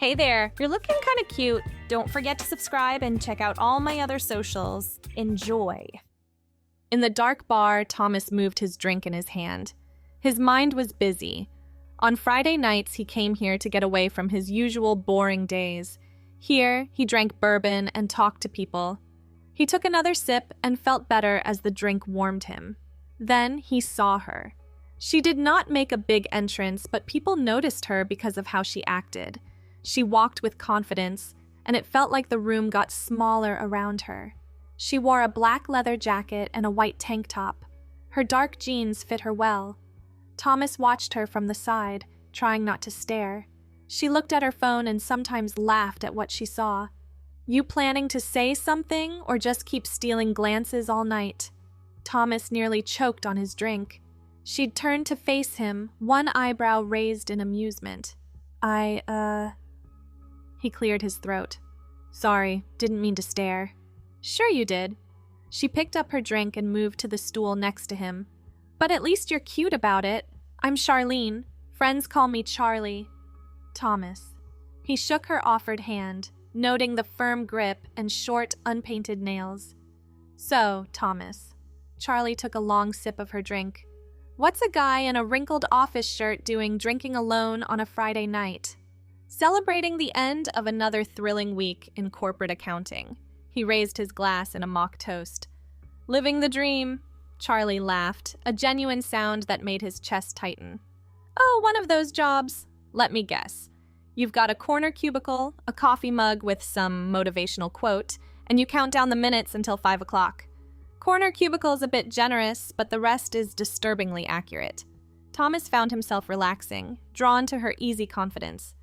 Hey there, you're looking kind of cute. Don't forget to subscribe and check out all my other socials. Enjoy. In the dark bar, Thomas moved his drink in his hand. His mind was busy. On Friday nights, he came here to get away from his usual boring days. Here, he drank bourbon and talked to people. He took another sip and felt better as the drink warmed him. Then he saw her. She did not make a big entrance, but people noticed her because of how she acted. She walked with confidence, and it felt like the room got smaller around her. She wore a black leather jacket and a white tank top. Her dark jeans fit her well. Thomas watched her from the side, trying not to stare. She looked at her phone and sometimes laughed at what she saw. You planning to say something or just keep stealing glances all night? Thomas nearly choked on his drink. She'd turned to face him, one eyebrow raised in amusement. He cleared his throat. Sorry, didn't mean to stare. Sure you did. She picked up her drink and moved to the stool next to him. But at least you're cute about it. I'm Charlene. Friends call me Charlie. Thomas. He shook her offered hand, noting the firm grip and short, unpainted nails. So, Thomas. Charlie took a long sip of her drink. What's a guy in a wrinkled office shirt doing drinking alone on a Friday night? Celebrating the end of another thrilling week in corporate accounting. He raised his glass in a mock toast. Living the dream. Charlie laughed, a genuine sound that made his chest tighten. Oh, one of those jobs. Let me guess. You've got a corner cubicle, a coffee mug with some motivational quote, and you count down the minutes until 5 o'clock. Corner cubicle's a bit generous, but the rest is disturbingly accurate. Thomas found himself relaxing, drawn to her easy confidence.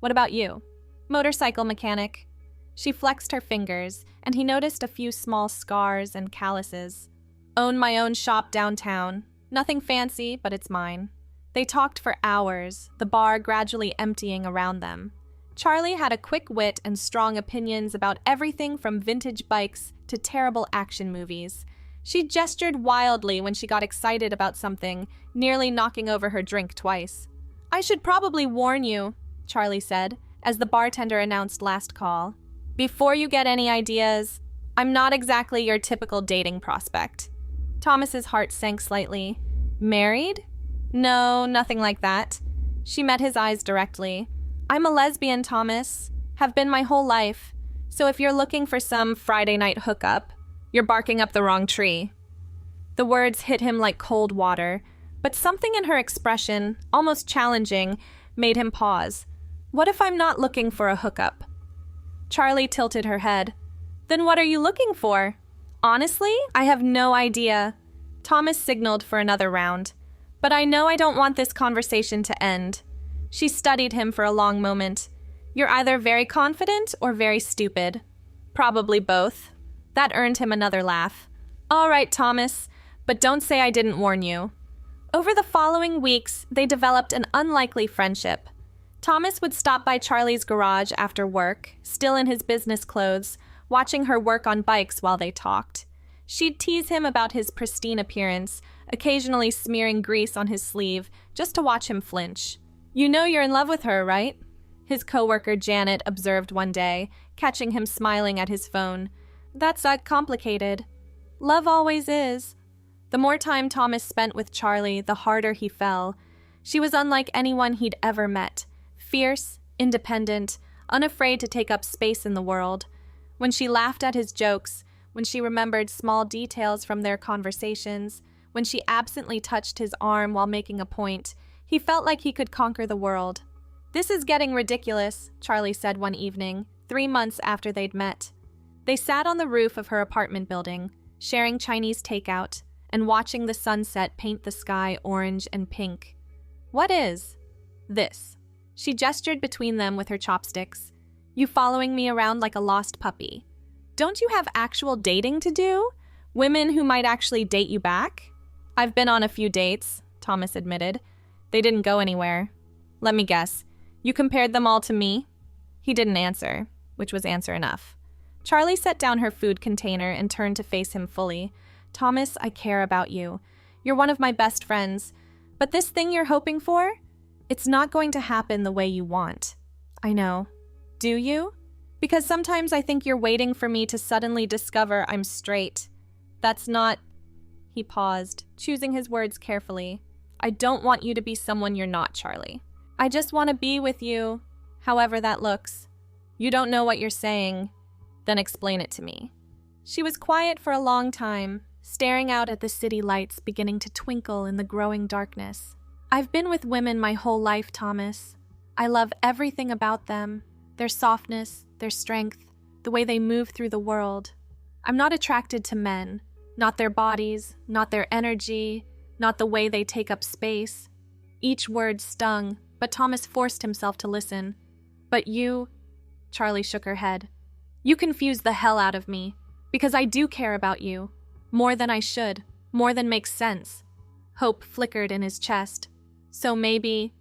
What about you? Motorcycle mechanic. She flexed her fingers, and he noticed a few small scars and calluses. Own my own shop downtown. Nothing fancy, but it's mine. They talked for hours, the bar gradually emptying around them. Charlie had a quick wit and strong opinions about everything from vintage bikes to terrible action movies. She gestured wildly when she got excited about something, nearly knocking over her drink twice. I should probably warn you, Charlie said, as the bartender announced last call. Before you get any ideas, I'm not exactly your typical dating prospect. Thomas's heart sank slightly. Married? No, nothing like that. She met his eyes directly. I'm a lesbian, Thomas. Have been my whole life. So if you're looking for some Friday night hookup, you're barking up the wrong tree. The words hit him like cold water, but something in her expression, almost challenging, made him pause. What if I'm not looking for a hookup? Charlie tilted her head. Then what are you looking for? Honestly, I have no idea. Thomas signaled for another round. But I know I don't want this conversation to end. She studied him for a long moment. You're either very confident or very stupid. Probably both. That earned him another laugh. All right, Thomas, but don't say I didn't warn you. Over the following weeks, they developed an unlikely friendship. Thomas would stop by Charlie's garage after work, still in his business clothes, watching her work on bikes while they talked. She'd tease him about his pristine appearance, occasionally smearing grease on his sleeve just to watch him flinch. You know you're in love with her, right? His coworker Janet observed one day, catching him smiling at his phone. That's complicated. Love always is. The more time Thomas spent with Charlie, the harder he fell. She was unlike anyone he'd ever met. Fierce, independent, unafraid to take up space in the world. When she laughed at his jokes, when she remembered small details from their conversations, when she absently touched his arm while making a point, he felt like he could conquer the world. This is getting ridiculous, Charlie said one evening, 3 months after they'd met. They sat on the roof of her apartment building, sharing Chinese takeout, and watching the sunset paint the sky orange and pink. What is this? She gestured between them with her chopsticks. You following me around like a lost puppy. Don't you have actual dating to do? Women who might actually date you back? I've been on a few dates, Thomas admitted. They didn't go anywhere. Let me guess. You compared them all to me? He didn't answer, which was answer enough. Charlie set down her food container and turned to face him fully. Thomas, I care about you. You're one of my best friends. But this thing you're hoping for? It's not going to happen the way you want. I know. Do you? Because sometimes I think you're waiting for me to suddenly discover I'm straight. That's not... He paused, choosing his words carefully. I don't want you to be someone you're not, Charlie. I just want to be with you, however that looks. You don't know what you're saying, then explain it to me. She was quiet for a long time, staring out at the city lights beginning to twinkle in the growing darkness. I've been with women my whole life, Thomas. I love everything about them, their softness, their strength, the way they move through the world. I'm not attracted to men, not their bodies, not their energy, not the way they take up space. Each word stung, but Thomas forced himself to listen. But you... Charlie shook her head. You confuse the hell out of me, because I do care about you. More than I should, more than makes sense. Hope flickered in his chest. So maybe...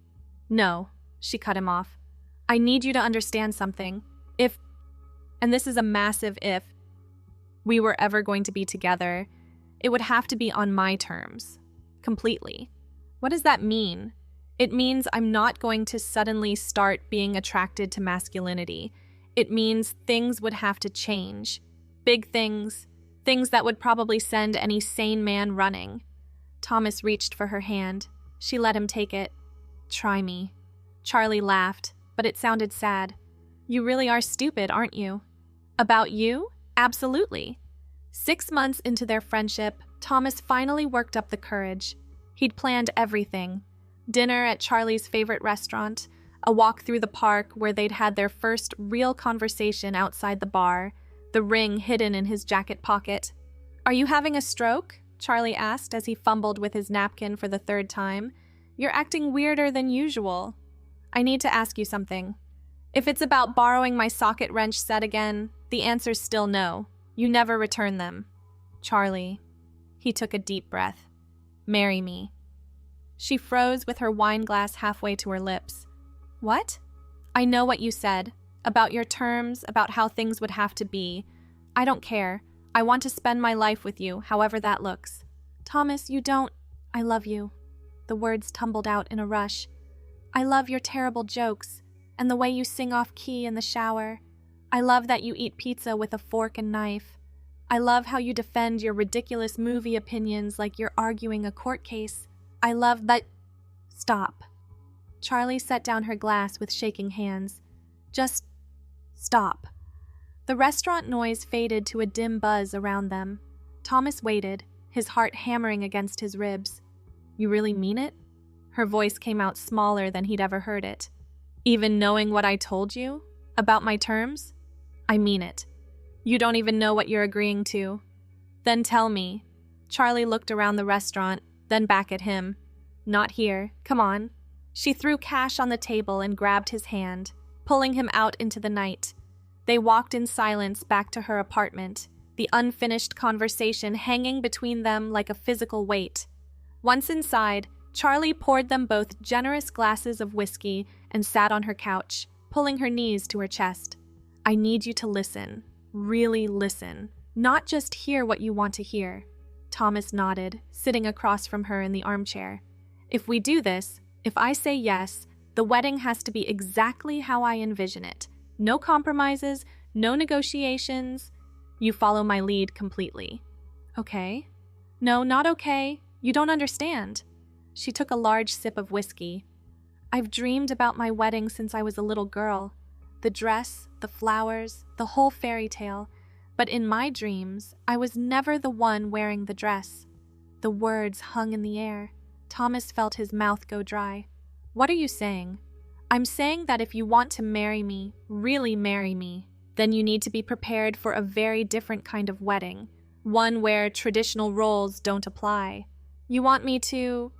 No, she cut him off. I need you to understand something. If, and this is a massive if, we were ever going to be together, it would have to be on my terms. Completely. What does that mean? It means I'm not going to suddenly start being attracted to masculinity. It means things would have to change. Big things. Things that would probably send any sane man running. Thomas reached for her hand. She let him take it. Try me. Charlie laughed, but it sounded sad. You really are stupid, aren't you? About you? Absolutely. 6 months into their friendship, Thomas finally worked up the courage. He'd planned everything. Dinner at Charlie's favorite restaurant, a walk through the park where they'd had their first real conversation outside the bar, the ring hidden in his jacket pocket. Are you having a stroke? Charlie asked as he fumbled with his napkin for the 3rd time. You're acting weirder than usual. I need to ask you something. If it's about borrowing my socket wrench set again, the answer's still no. You never return them. Charlie. He took a deep breath. Marry me. She froze with her wine glass halfway to her lips. What? I know what you said. About your terms, about how things would have to be. I don't care. I want to spend my life with you, however that looks. Thomas, you don't... I love you. The words tumbled out in a rush. I love your terrible jokes, and the way you sing off key in the shower. I love that you eat pizza with a fork and knife. I love how you defend your ridiculous movie opinions like you're arguing a court case. I love that... Stop. Charlie set down her glass with shaking hands. Just stop. The restaurant noise faded to a dim buzz around them. Thomas waited, his heart hammering against his ribs. You really mean it? Her voice came out smaller than he'd ever heard it. Even knowing what I told you? About my terms? I mean it. You don't even know what you're agreeing to. Then tell me. Charlie looked around the restaurant, then back at him. Not here. Come on. She threw cash on the table and grabbed his hand, pulling him out into the night. They walked in silence back to her apartment, the unfinished conversation hanging between them like a physical weight. Once inside, Charlie poured them both generous glasses of whiskey and sat on her couch, pulling her knees to her chest. I need you to listen. Really listen. Not just hear what you want to hear. Thomas nodded, sitting across from her in the armchair. If we do this, if I say yes, the wedding has to be exactly how I envision it. No compromises, no negotiations. You follow my lead completely. Okay? No, not okay. You don't understand. She took a large sip of whiskey. I've dreamed about my wedding since I was a little girl. The dress, the flowers, the whole fairy tale. But in my dreams, I was never the one wearing the dress. The words hung in the air. Thomas felt his mouth go dry. What are you saying? I'm saying that if you want to marry me, really marry me, then you need to be prepared for a very different kind of wedding. One where traditional roles don't apply. You want me to...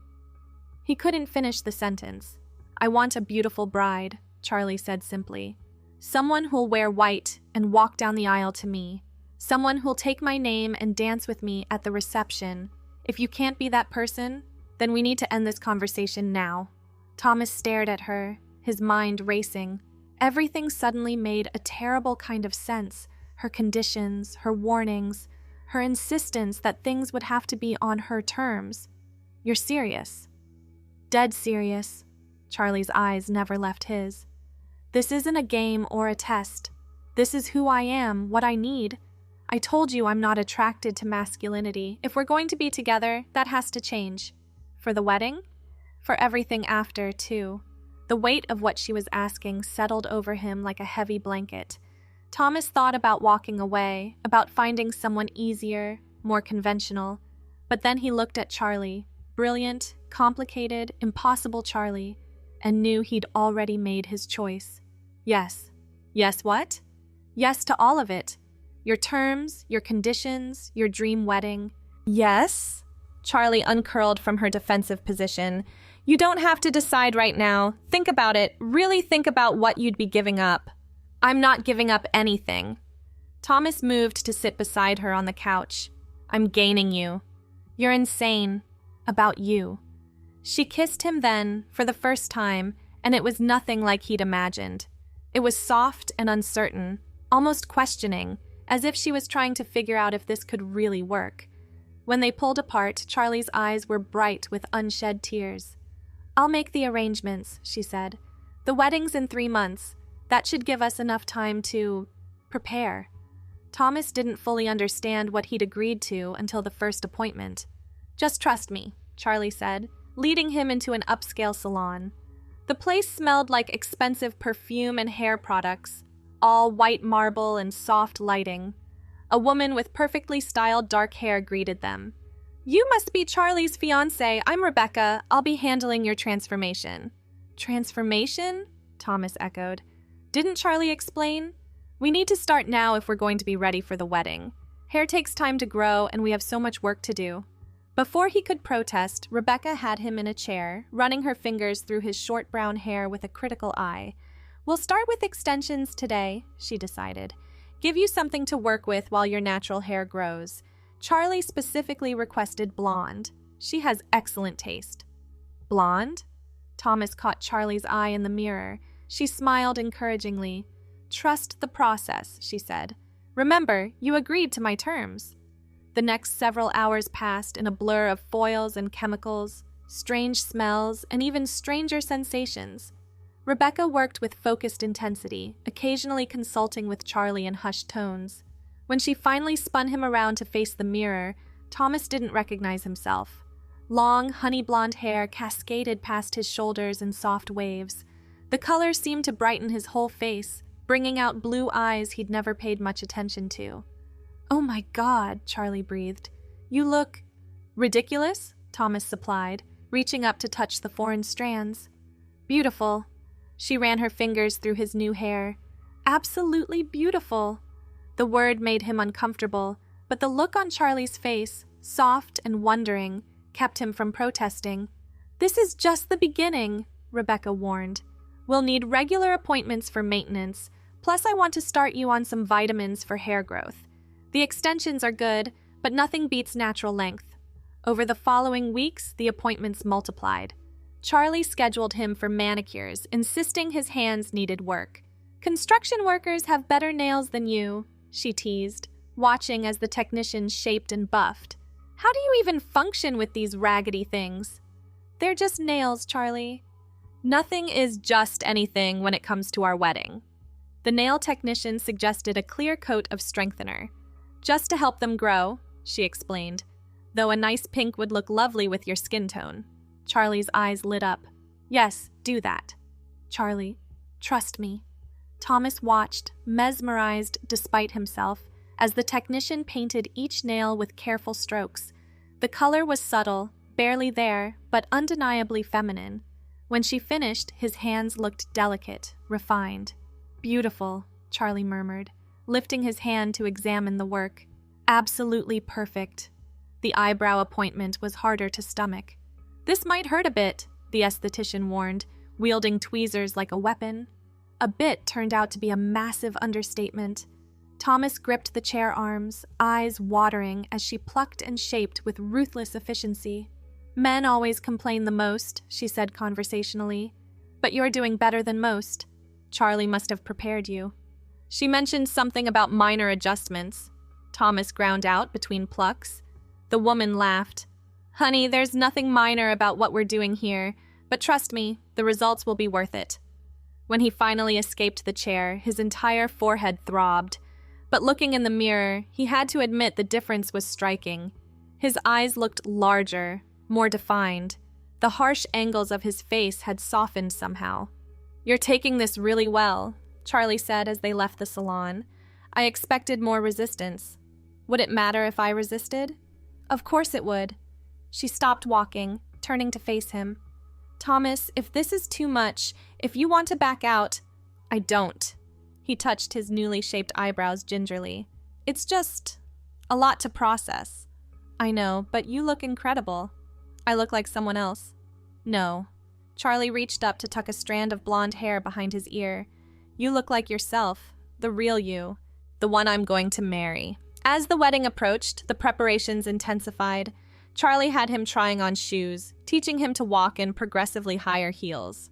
He couldn't finish the sentence. I want a beautiful bride, Charlie said simply. Someone who'll wear white and walk down the aisle to me. Someone who'll take my name and dance with me at the reception. If you can't be that person, then we need to end this conversation now. Thomas stared at her, his mind racing. Everything suddenly made a terrible kind of sense. Her conditions, her warnings, her insistence that things would have to be on her terms. You're serious. Dead serious. Charlie's eyes never left his. This isn't a game or a test. This is who I am, what I need. I told you I'm not attracted to masculinity. If we're going to be together, that has to change. For the wedding? For everything after, too. The weight of what she was asking settled over him like a heavy blanket. Thomas thought about walking away, about finding someone easier, more conventional. But then he looked at Charlie, brilliant, complicated, impossible Charlie, and knew he'd already made his choice. Yes. Yes, what? Yes to all of it. Your terms, your conditions, your dream wedding. Yes? Charlie uncurled from her defensive position. You don't have to decide right now. Think about it. Really think about what you'd be giving up. I'm not giving up anything. Thomas moved to sit beside her on the couch. I'm gaining you. You're insane. About you. She kissed him then, for the first time, and it was nothing like he'd imagined. It was soft and uncertain, almost questioning, as if she was trying to figure out if this could really work. When they pulled apart, Charlie's eyes were bright with unshed tears. I'll make the arrangements, she said. The wedding's in 3 months. That should give us enough time to prepare. Thomas didn't fully understand what he'd agreed to until the first appointment. Just trust me, Charlie said, leading him into an upscale salon. The place smelled like expensive perfume and hair products, all white marble and soft lighting. A woman with perfectly styled dark hair greeted them. You must be Charlie's fiancé. I'm Rebecca. I'll be handling your transformation. Transformation? Thomas echoed. Didn't Charlie explain? We need to start now if we're going to be ready for the wedding. Hair takes time to grow, and we have so much work to do. Before he could protest, Rebecca had him in a chair, running her fingers through his short brown hair with a critical eye. We'll start with extensions today, she decided. Give you something to work with while your natural hair grows. Charlie specifically requested blonde. She has excellent taste. Blonde? Thomas caught Charlie's eye in the mirror. She smiled encouragingly. Trust the process, she said. Remember, you agreed to my terms. The next several hours passed in a blur of foils and chemicals, strange smells, and even stranger sensations. Rebecca worked with focused intensity, occasionally consulting with Charlie in hushed tones. When she finally spun him around to face the mirror, Thomas didn't recognize himself. Long, honey-blonde hair cascaded past his shoulders in soft waves. The color seemed to brighten his whole face, bringing out blue eyes he'd never paid much attention to. Oh my God, Charlie breathed. You look ridiculous, Thomas supplied, reaching up to touch the foreign strands. Beautiful. She ran her fingers through his new hair. Absolutely beautiful. The word made him uncomfortable, but the look on Charlie's face, soft and wondering, kept him from protesting. This is just the beginning, Rebecca warned. We'll need regular appointments for maintenance, plus I want to start you on some vitamins for hair growth. The extensions are good, but nothing beats natural length. Over the following weeks, the appointments multiplied. Charlie scheduled him for manicures, insisting his hands needed work. Construction workers have better nails than you, she teased, watching as the technician shaped and buffed. How do you even function with these raggedy things? They're just nails, Charlie. Nothing is just anything when it comes to our wedding. The nail technician suggested a clear coat of strengthener. Just to help them grow, she explained, though a nice pink would look lovely with your skin tone. Charlie's eyes lit up. Yes, do that. Charlie, trust me. Thomas watched, mesmerized despite himself, as the technician painted each nail with careful strokes. The color was subtle, barely there, but undeniably feminine. When she finished, his hands looked delicate, refined. Beautiful, Charlie murmured, lifting his hand to examine the work. Absolutely perfect. The eyebrow appointment was harder to stomach. This might hurt a bit, the esthetician warned, wielding tweezers like a weapon. A bit turned out to be a massive understatement. Thomas gripped the chair arms, eyes watering as she plucked and shaped with ruthless efficiency. Men always complain the most, she said conversationally. But you're doing better than most. Charlie must have prepared you. She mentioned something about minor adjustments. Thomas ground out between plucks. The woman laughed. Honey, there's nothing minor about what we're doing here, but trust me, the results will be worth it. When he finally escaped the chair, his entire forehead throbbed. But looking in the mirror, he had to admit the difference was striking. His eyes looked larger, more defined. The harsh angles of his face had softened somehow. "You're taking this really well," Charlie said as they left the salon. "I expected more resistance. Would it matter if I resisted?" "Of course it would." She stopped walking, turning to face him. "Thomas, if this is too much, if you want to back out—" "I don't." He touched his newly shaped eyebrows gingerly. "It's just a lot to process." "I know, but you look incredible." "I look like someone else." "No." Charlie reached up to tuck a strand of blonde hair behind his ear. "You look like yourself, the real you, the one I'm going to marry." As the wedding approached, the preparations intensified. Charlie had him trying on shoes, teaching him to walk in progressively higher heels.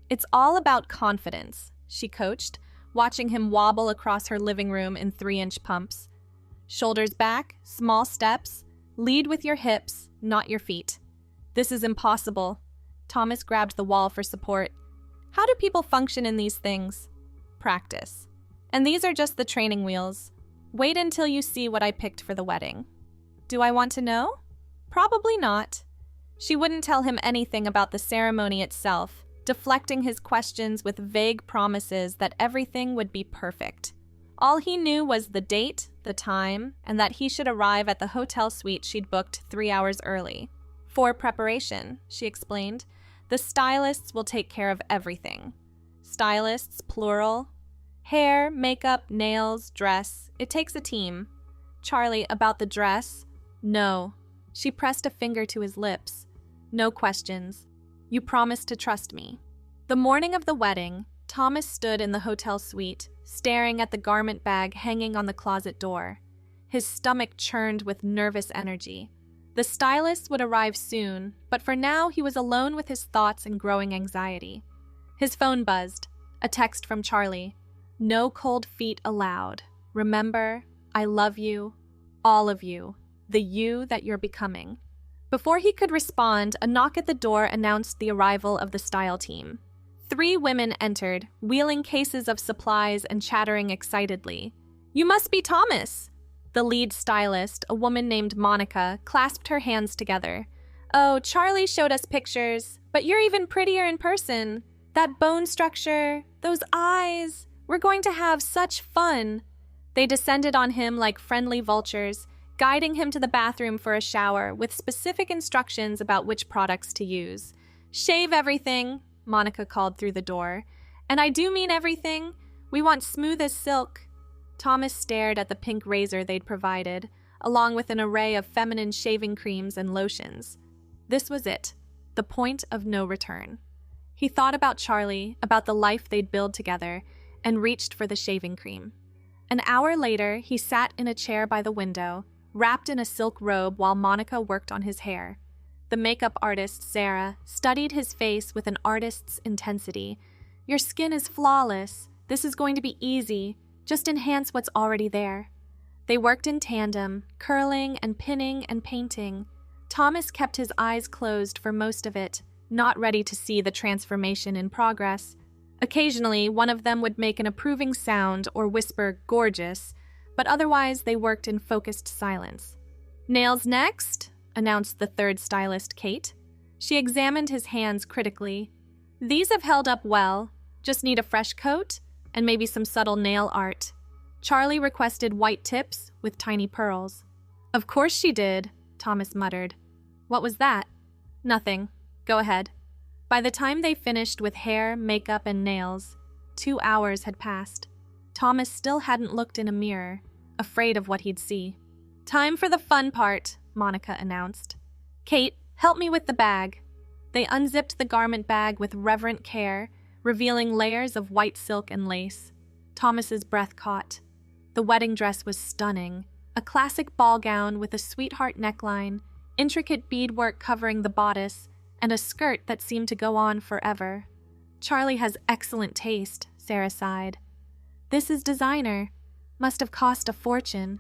"It's all about confidence," she coached, watching him wobble across her living room in 3-inch pumps. "Shoulders back, small steps, lead with your hips, not your feet." "This is impossible." Thomas grabbed the wall for support. "How do people function in these things?" "Practice. And these are just the training wheels. Wait until you see what I picked for the wedding." "Do I want to know?" "Probably not." She wouldn't tell him anything about the ceremony itself, deflecting his questions with vague promises that everything would be perfect. All he knew was the date, the time, and that he should arrive at the hotel suite she'd booked 3 hours early. "For preparation," she explained. "The stylists will take care of everything." Stylists, plural. Hair, makeup, nails, dress. It takes a team. "Charlie, about the dress?" "No." She pressed a finger to his lips. "No questions. You promise to trust me." The morning of the wedding, Thomas stood in the hotel suite, staring at the garment bag hanging on the closet door. His stomach churned with nervous energy. The stylist would arrive soon, but for now he was alone with his thoughts and growing anxiety. His phone buzzed. A text from Charlie. "No cold feet allowed. Remember, I love you, all of you, the you that you're becoming." Before he could respond, a knock at the door announced the arrival of the style team. 3 women entered, wheeling cases of supplies and chattering excitedly. "You must be Thomas!" The lead stylist, a woman named Monica, clasped her hands together. "Oh, Charlie showed us pictures, but you're even prettier in person. That bone structure, those eyes. We're going to have such fun." They descended on him like friendly vultures, guiding him to the bathroom for a shower with specific instructions about which products to use. "Shave everything," Monica called through the door. "And I do mean everything. We want smooth as silk." Thomas stared at the pink razor they'd provided, along with an array of feminine shaving creams and lotions. This was it, the point of no return. He thought about Charlie, about the life they'd build together, and reached for the shaving cream. An hour later, he sat in a chair by the window, wrapped in a silk robe while Monica worked on his hair. The makeup artist, Sarah, studied his face with an artist's intensity. "Your skin is flawless. This is going to be easy. Just enhance what's already there." They worked in tandem, curling and pinning and painting. Thomas kept his eyes closed for most of it, not ready to see the transformation in progress. Occasionally, one of them would make an approving sound or whisper, "gorgeous," but otherwise they worked in focused silence. "Nails next," announced the third stylist, Kate. She examined his hands critically. "These have held up well. Just need a fresh coat and maybe some subtle nail art." Charlie requested white tips with tiny pearls. "Of course she did," Thomas muttered. "What was that?" "Nothing. Go ahead." By the time they finished with hair, makeup, and nails, 2 hours had passed. Thomas still hadn't looked in a mirror, afraid of what he'd see. "Time for the fun part," Monica announced. "Kate, help me with the bag." They unzipped the garment bag with reverent care, revealing layers of white silk and lace. Thomas's breath caught. The wedding dress was stunning, a classic ball gown with a sweetheart neckline, intricate beadwork covering the bodice, and a skirt that seemed to go on forever. "Charlie has excellent taste," Sarah sighed. "This is designer. Must have cost a fortune."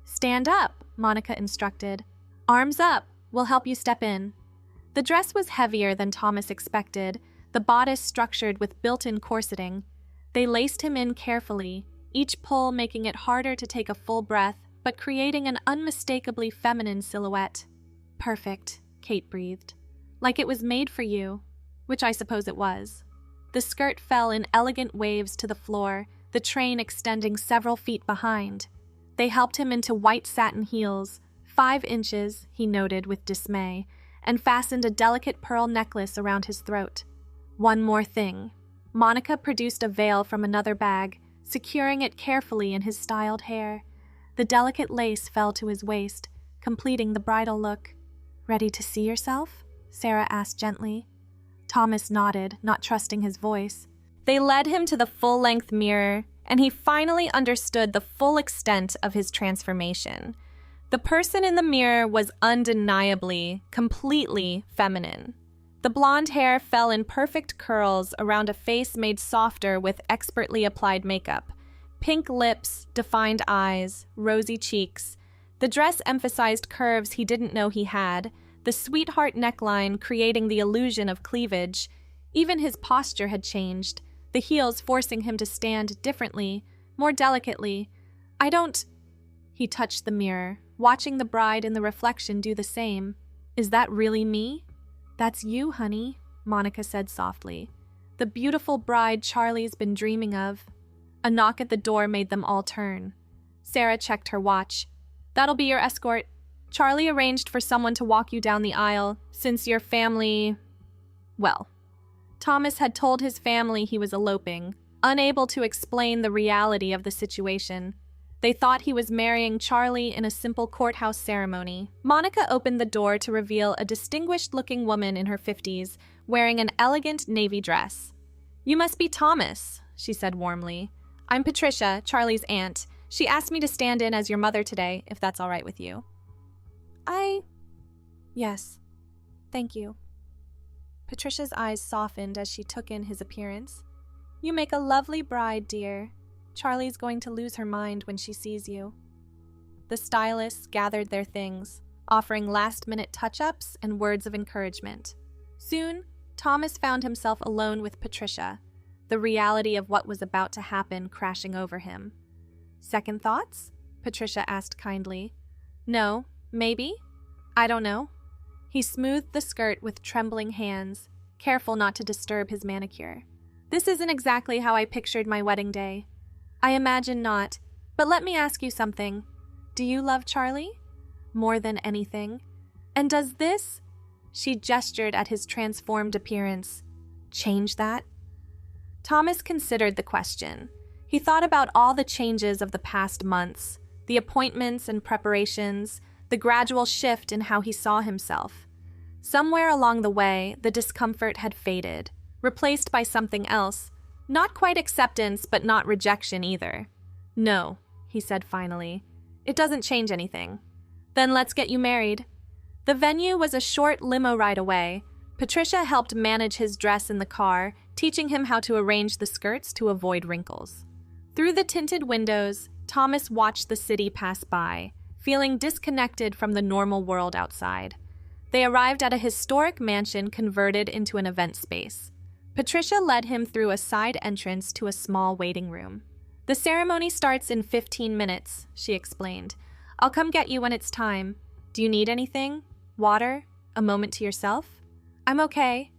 "Stand up," Monica instructed. "Arms up. We'll help you step in." The dress was heavier than Thomas expected, the bodice structured with built-in corseting. They laced him in carefully, each pull making it harder to take a full breath, but creating an unmistakably feminine silhouette. "Perfect," Kate breathed. "Like it was made for you," which I suppose it was. The skirt fell in elegant waves to the floor, the train extending several feet behind. They helped him into white satin heels, 5 inches, he noted with dismay, and fastened a delicate pearl necklace around his throat. One more thing. Monica produced a veil from another bag, securing it carefully in his styled hair. The delicate lace fell to his waist, completing the bridal look. "Ready to see yourself?" Sarah asked gently. Thomas nodded, not trusting his voice. They led him to the full-length mirror, and he finally understood the full extent of his transformation. The person in the mirror was undeniably, completely feminine. The blonde hair fell in perfect curls around a face made softer with expertly applied makeup. Pink lips, defined eyes, rosy cheeks. The dress emphasized curves he didn't know he had, the sweetheart neckline creating the illusion of cleavage. Even his posture had changed, the heels forcing him to stand differently, more delicately. He touched the mirror, watching the bride in the reflection do the same. "Is that really me?" "That's you, honey," Monica said softly. "The beautiful bride Charlie's been dreaming of." A knock at the door made them all turn. Sarah checked her watch. "That'll be your escort. Charlie arranged for someone to walk you down the aisle, since your family..." Well, Thomas had told his family he was eloping, unable to explain the reality of the situation. They thought he was marrying Charlie in a simple courthouse ceremony. Monica opened the door to reveal a distinguished-looking woman in her 50s, wearing an elegant navy dress. "You must be Thomas," she said warmly. "I'm Patricia, Charlie's aunt. She asked me to stand in as your mother today, if that's all right with you." Yes. Thank you." Patricia's eyes softened as she took in his appearance. "You make a lovely bride, dear. Charlie's going to lose her mind when she sees you." The stylists gathered their things, offering last-minute touch-ups and words of encouragement. Soon, Thomas found himself alone with Patricia, the reality of what was about to happen crashing over him. "Second thoughts?" Patricia asked kindly. "No, maybe? I don't know." He smoothed the skirt with trembling hands, careful not to disturb his manicure. "This isn't exactly how I pictured my wedding day. I imagine not, but let me ask you something. Do you love Charlie? More than anything? And does this," she gestured at his transformed appearance, "change that?" Thomas considered the question. He thought about all the changes of the past months, the appointments and preparations, the gradual shift in how he saw himself. Somewhere along the way, the discomfort had faded, replaced by something else. Not quite acceptance, but not rejection either. "No," he said finally. "It doesn't change anything." "Then let's get you married." The venue was a short limo ride away. Patricia helped manage his dress in the car, teaching him how to arrange the skirts to avoid wrinkles. Through the tinted windows, Thomas watched the city pass by, feeling disconnected from the normal world outside. They arrived at a historic mansion converted into an event space. Patricia led him through a side entrance to a small waiting room. "The ceremony starts in 15 minutes, she explained. "I'll come get you when it's time. Do you need anything? Water? A moment to yourself?" "I'm okay."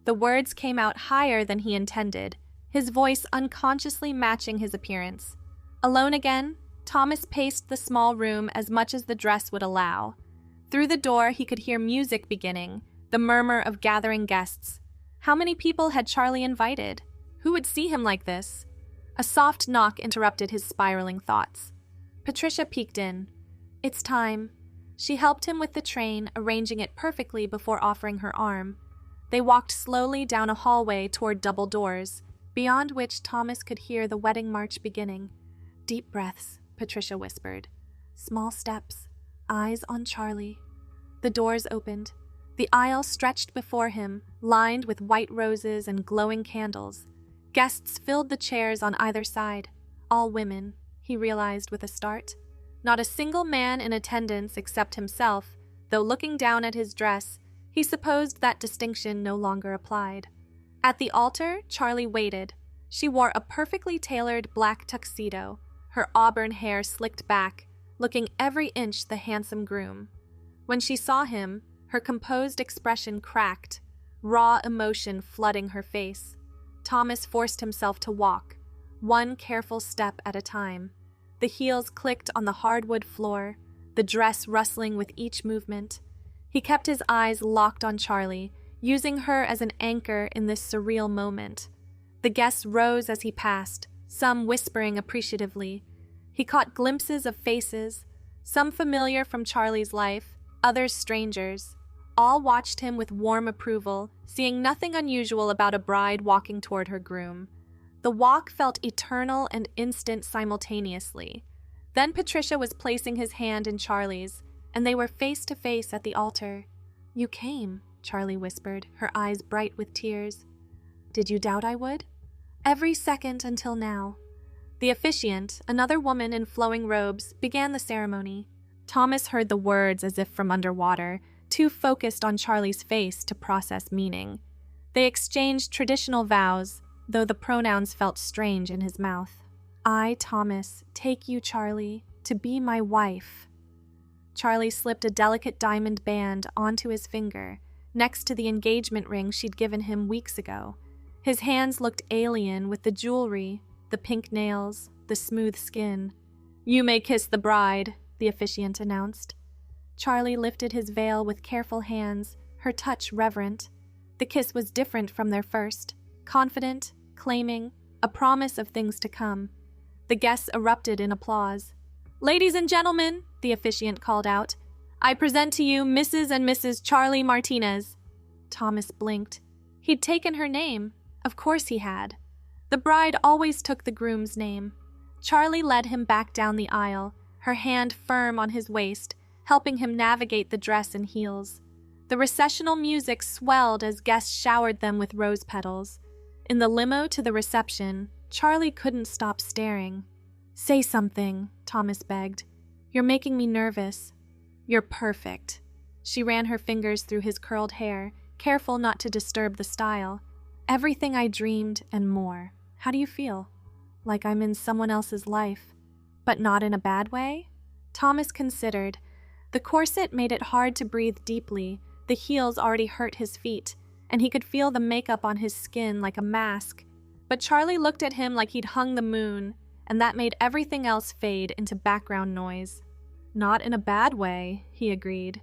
The words came out higher than he intended, his voice unconsciously matching his appearance. Alone again, Thomas paced the small room as much as the dress would allow. Through the door, he could hear music beginning, the murmur of gathering guests. How many people had Charlie invited? Who would see him like this? A soft knock interrupted his spiraling thoughts. Patricia peeked in. "It's time." She helped him with the train, arranging it perfectly before offering her arm. They walked slowly down a hallway toward double doors, beyond which Thomas could hear the wedding march beginning. "Deep breaths," Patricia whispered. "Small steps, eyes on Charlie." The doors opened. The aisle stretched before him, lined with white roses and glowing candles. Guests filled the chairs on either side. All women, he realized with a start. Not a single man in attendance except himself, though looking down at his dress, he supposed that distinction no longer applied. At the altar, Charlie waited. She wore a perfectly tailored black tuxedo, her auburn hair slicked back, looking every inch the handsome groom. When she saw him, her composed expression cracked, raw emotion flooding her face. Thomas forced himself to walk, one careful step at a time. The heels clicked on the hardwood floor, the dress rustling with each movement. He kept his eyes locked on Charlie, using her as an anchor in this surreal moment. The guests rose as he passed, some whispering appreciatively. He caught glimpses of faces, some familiar from Charlie's life, others strangers. All watched him with warm approval, seeing nothing unusual about a bride walking toward her groom. The walk felt eternal and instant simultaneously. Then Patricia was placing his hand in Charlie's, and they were face to face at the altar. "You came," Charlie whispered, her eyes bright with tears. "Did you doubt I would?" "Every second until now." The officiant, another woman in flowing robes, began the ceremony. Thomas heard the words as if from underwater, too focused on Charlie's face to process meaning. They exchanged traditional vows, though the pronouns felt strange in his mouth. "I, Thomas, take you, Charlie, to be my wife." Charlie slipped a delicate diamond band onto his finger, next to the engagement ring she'd given him weeks ago. His hands looked alien with the jewelry, the pink nails, the smooth skin. "You may kiss the bride," the officiant announced. Charlie lifted his veil with careful hands, her touch reverent. The kiss was different from their first, confident, claiming, a promise of things to come. The guests erupted in applause. "Ladies and gentlemen," the officiant called out, "I present to you Mrs. and Mrs. Charlie Martinez." Thomas blinked. He'd taken her name. Of course he had. The bride always took the groom's name. Charlie led him back down the aisle, her hand firm on his waist, helping him navigate the dress and heels. The recessional music swelled as guests showered them with rose petals. In the limo to the reception, Charlie couldn't stop staring. "Say something," Thomas begged. "You're making me nervous." "You're perfect." She ran her fingers through his curled hair, careful not to disturb the style. "Everything I dreamed and more. How do you feel?" "Like I'm in someone else's life." "But not in a bad way?" Thomas considered. The corset made it hard to breathe deeply, the heels already hurt his feet, and he could feel the makeup on his skin like a mask. But Charlie looked at him like he'd hung the moon, and that made everything else fade into background noise. "Not in a bad way," he agreed.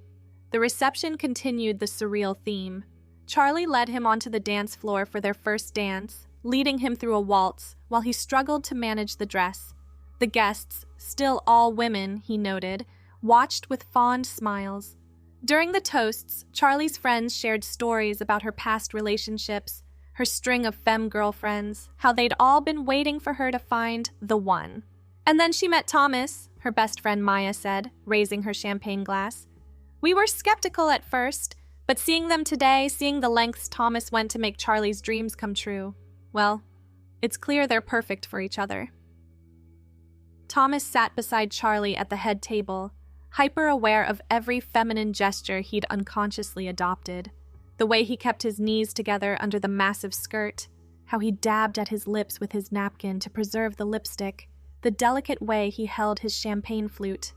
The reception continued the surreal theme. Charlie led him onto the dance floor for their first dance, leading him through a waltz while he struggled to manage the dress. The guests, still all women, he noted, watched with fond smiles. During the toasts, Charlie's friends shared stories about her past relationships, her string of femme girlfriends, how they'd all been waiting for her to find the one. "And then she met Thomas," her best friend Maya said, raising her champagne glass. "We were skeptical at first, but seeing them today, seeing the lengths Thomas went to make Charlie's dreams come true, well, it's clear they're perfect for each other." Thomas sat beside Charlie at the head table, hyper-aware of every feminine gesture he'd unconsciously adopted. The way he kept his knees together under the massive skirt, how he dabbed at his lips with his napkin to preserve the lipstick, the delicate way he held his champagne flute.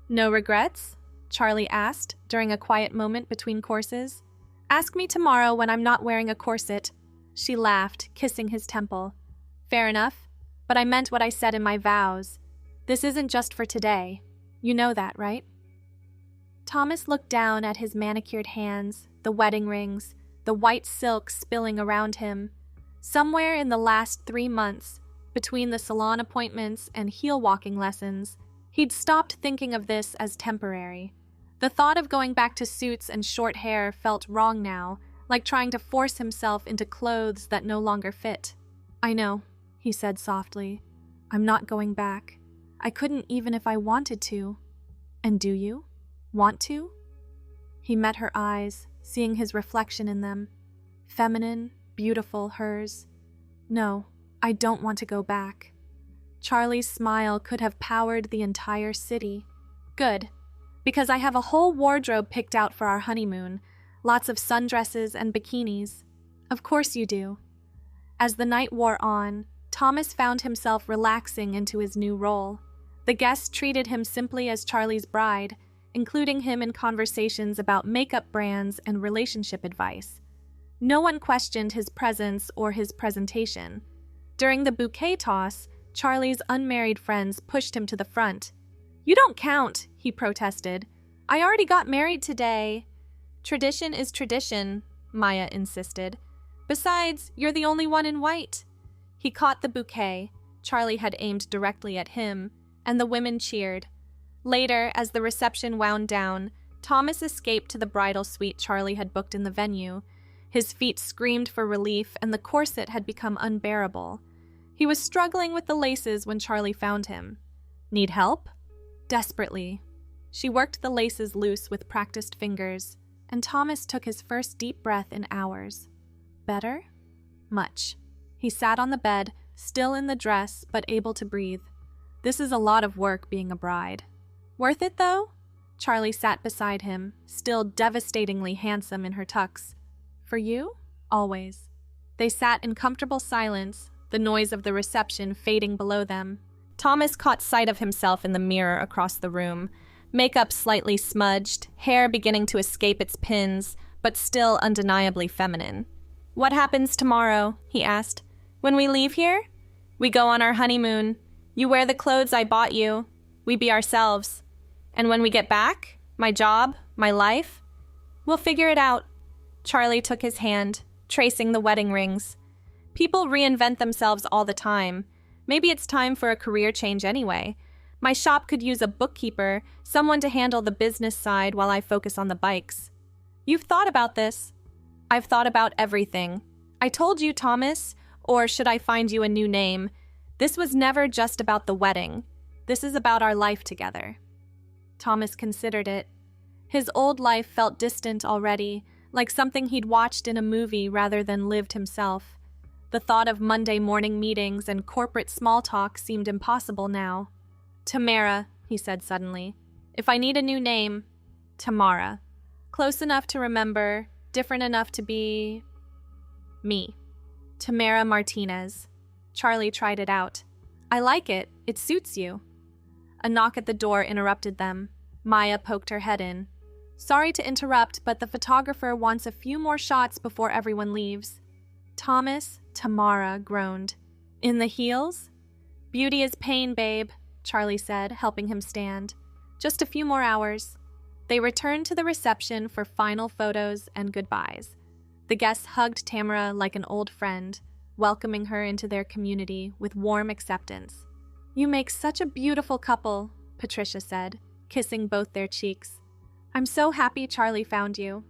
"No regrets?" Charlie asked during a quiet moment between courses. "Ask me tomorrow when I'm not wearing a corset." She laughed, kissing his temple. "Fair enough, but I meant what I said in my vows. This isn't just for today. You know that, right?" Thomas looked down at his manicured hands, the wedding rings, the white silk spilling around him. Somewhere in the last 3 months, between the salon appointments and heel-walking lessons, he'd stopped thinking of this as temporary. The thought of going back to suits and short hair felt wrong now, like trying to force himself into clothes that no longer fit. "I know," he said softly. "I'm not going back. I couldn't even if I wanted to." "And do you? Want to?" He met her eyes, seeing his reflection in them. Feminine, beautiful, hers. "No, I don't want to go back." Charlie's smile could have powered the entire city. "Good, because I have a whole wardrobe picked out for our honeymoon. Lots of sundresses and bikinis." "Of course you do." As the night wore on, Thomas found himself relaxing into his new role. The guests treated him simply as Charlie's bride, including him in conversations about makeup brands and relationship advice. No one questioned his presence or his presentation. During the bouquet toss, Charlie's unmarried friends pushed him to the front. "You don't count," he protested. "I already got married today." "Tradition is tradition," Maya insisted. "Besides, you're the only one in white." He caught the bouquet. Charlie had aimed directly at him, and the women cheered. Later, as the reception wound down, Thomas escaped to the bridal suite Charlie had booked in the venue. His feet screamed for relief, and the corset had become unbearable. He was struggling with the laces when Charlie found him. "Need help?" Desperately. She worked the laces loose with practiced fingers, and Thomas took his first deep breath in hours. Better? Much. He sat on the bed, still in the dress, but able to breathe. This is a lot of work being a bride. Worth it, though? Charlie sat beside him, still devastatingly handsome in her tux. For you? Always. They sat in comfortable silence, the noise of the reception fading below them. Thomas caught sight of himself in the mirror across the room, makeup slightly smudged, hair beginning to escape its pins, but still undeniably feminine. "What happens tomorrow?" he asked. "When we leave here? We go on our honeymoon. You wear the clothes I bought you. We be ourselves. And when we get back? My job? My life? We'll figure it out." Charlie took his hand, tracing the wedding rings. "People reinvent themselves all the time. Maybe it's time for a career change anyway. My shop could use a bookkeeper, someone to handle the business side while I focus on the bikes." "You've thought about this." "I've thought about everything. I told you, Thomas, or should I find you a new name? This was never just about the wedding. This is about our life together." Thomas considered it. His old life felt distant already, like something he'd watched in a movie rather than lived himself. The thought of Monday morning meetings and corporate small talk seemed impossible now. "Tamara," he said suddenly. "If I need a new name, Tamara. Close enough to remember, different enough to be... me. Tamara Martinez." Charlie tried it out. "I like it. It suits you." A knock at the door interrupted them. Maya poked her head in. "Sorry to interrupt, but the photographer wants a few more shots before everyone leaves." "Thomas," Tamara groaned. "In the heels?" "Beauty is pain, babe," Charlie said, helping him stand. "Just a few more hours." They returned to the reception for final photos and goodbyes. The guests hugged Tamara like an old friend, welcoming her into their community with warm acceptance. "You make such a beautiful couple," Patricia said, kissing both their cheeks. "I'm so happy Charlie found you."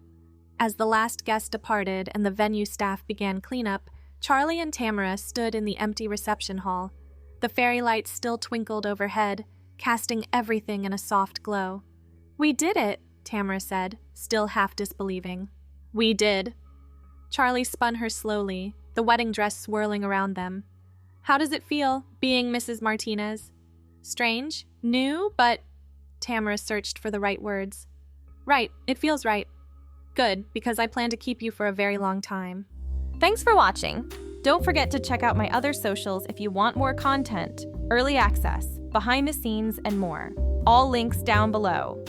As the last guest departed and the venue staff began cleanup, Charlie and Tamara stood in the empty reception hall. The fairy lights still twinkled overhead, casting everything in a soft glow. "We did it," Tamara said, still half disbelieving. "We did." Charlie spun her slowly, the wedding dress swirling around them. "How does it feel, being Mrs. Martinez?" "Strange, new, but..." Tamara searched for the right words. "Right, it feels right." "Good, because I plan to keep you for a very long time." Thanks for watching. Don't forget to check out my other socials if you want more content, early access, behind the scenes, and more. All links down below.